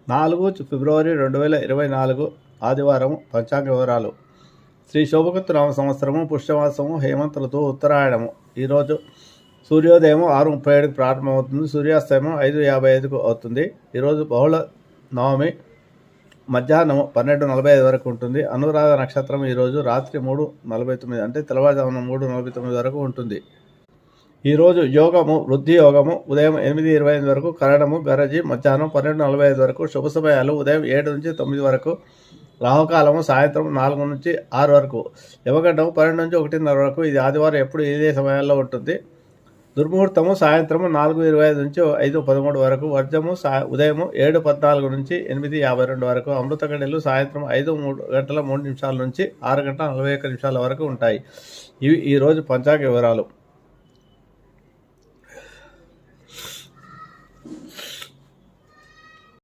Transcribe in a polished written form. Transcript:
4 ఫిబ్రవరి 2024 ఆదివారం. పంచాంగ వివరాలు. శ్రీ శోభకృత్ నామ సంవత్సరము, పుష్యమాసము, హేమంత ఋతువు, ఉత్తరాయణము. ఈరోజు సూర్యోదయం 6:37కు ప్రారంభమవుతుంది. సూర్యాస్తమయం 5:55కు అవుతుంది. ఈరోజు బహుళ నవమి మధ్యాహ్నం 12:45 వరకు ఉంటుంది. అనురాధ నక్షత్రం ఈరోజు రాత్రి 3:49 అంటే తెల్లవారుజామున 3:49 వరకు ఉంటుంది. ఈరోజు యోగము వృద్ధి యోగము ఉదయం 8:25 వరకు, కరణము గరజి మధ్యాహ్నం 12:45 వరకు, శుభ సమయాలు ఉదయం 7 నుంచి 9 వరకు, రాహుకాలము సాయంత్రం 4 నుంచి 6 వరకు, యమగండము 12 నుంచి 1:30 వరకు. ఇది ఆదివారం ఎప్పుడు ఇదే సమయాల్లో ఉంటుంది. దుర్ముహూర్తము సాయంత్రం 4:25 నుంచి 5:13 వరకు, వర్జము ఉదయం 7:14 నుంచి 8:52 వరకు, అమృత గడియలు సాయంత్రం 5:03 నుంచి 6:41 వరకు ఉంటాయి. ఇవి ఈరోజు పంచాంగ వివరాలు.